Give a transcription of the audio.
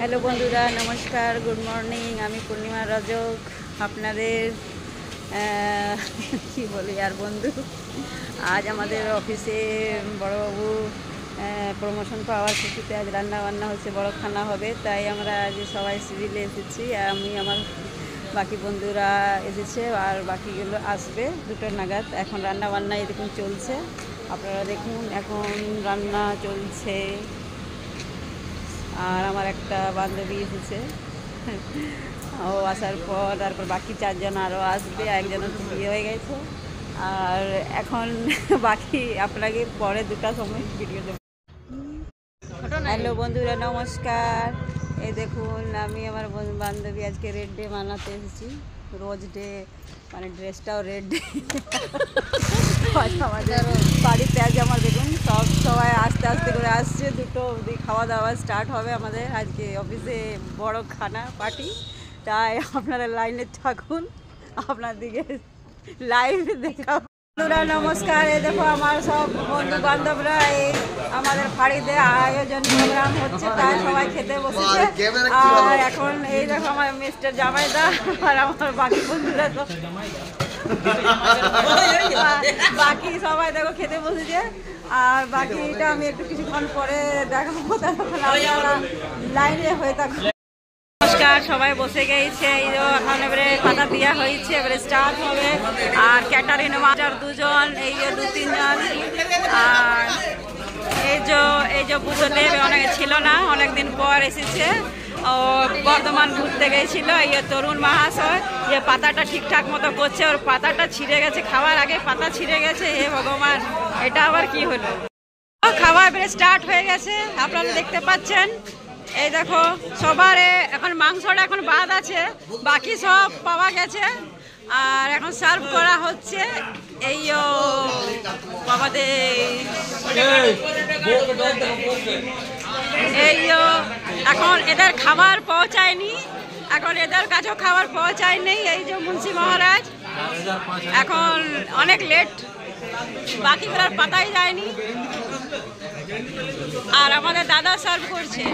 Hello বন্ধুরা, নমস্কার, good morning. আমি পূর্ণিমা রজক। আপনাদের কি বলি আর বন্ধু, আজ আমাদের অফিসে বড়বাবু প্রমোশন পাওয়ার খুশিতে আজ রান্না বান্না হচ্ছে, বড় খানা হবে। তাই আমরা আজ সবাই সিভিলে এসেছি। আমি আমার বাকি বন্ধুরা এসেছে আর বাকিগুলো আসবে 2টো নাগাদ। এখন রান্না বান্না এরকম চলছে, আপনারা দেখুন এখন রান্না চলছে। আর আমার একটা বান্ধবী এসেছে, ও আসার পর তারপর বাকি 4জন আরও আসবে, একজনের তো বিয়ে হয়ে গেছে। আর এখন বাকি আপনাকে পরে 2টার সময় ভিডিও দেবো। হ্যালো বন্ধুরা, নমস্কার। এই দেখুন আমি আমার বান্ধবী আজকে রেড ডে মানাতে এসেছি। রোজ ডে মানে ড্রেসটাও রেড ডে। আমাদের বাড়িতে আজ আমার দেখুন সবাই আস্তে আস্তে করে আসছে। 2টো অবধি খাওয়া দাওয়া স্টার্ট হবে আমাদের আজকে অফিসে, বড় খানা পার্টি। তাই আপনারা লাইনে থাকুন, আপনার দিকে লাইভ দেখা। বন্ধুরা নমস্কার। এই দেখো আমার সব বন্ধু বান্ধবরা এই আমাদের বাড়িতে আয়োজন প্রোগ্রাম হচ্ছে, তাই সবাই খেতে বসেছে। আর এখন এই দেখো আমার মিস্টার জামাইদা আর আমার বাকি বন্ধুরা তো বাকি সবাই দেখো খেতে বসেছে। আর বাকিটা আমি একটু কিছুক্ষণ পরে দেখাবো, লাইনে হয়ে থাকবো। নমস্কার, সবাই বসে গেছে। এই যে এখন এবারে পাতা দেওয়া হয়েছে, এবারে স্টার্ট হবে। আর ক্যাটারিং মাস্টার 2জন, এই যে 2-3 জন। আর এই যে বুঝলে অনেক ছিল না, অনেকদিন পর এসেছে। ও বর্ধমান ঘুরতে গেছিল। এই তরুণ মহাশয় যে পাতাটা ঠিকঠাক মতো করছে, ওর পাতাটা ছিঁড়ে গেছে, খাওয়ার আগে পাতা ছিঁড়ে গেছে। হে ভগবান, এটা আবার কি হলো। খাওয়া এবারে স্টার্ট হয়ে গেছে, আপনারা দেখতে পাচ্ছেন। এই দেখো সবার এখন মাংসটা এখন বাদ আছে, বাকি সব পাওয়া গেছে। আর এখন সার্ভ করা হচ্ছে। এই এখন এদের খাবার পৌঁছায়নি, এখন এদের কাছেও খাবার পৌঁছায়নি। এই যে মুন্সি মহারাজ এখন অনেক লেট, বাকিগুলোর পাতাই যায়নি। আর আমাদের দাদা সার্ভ করছে।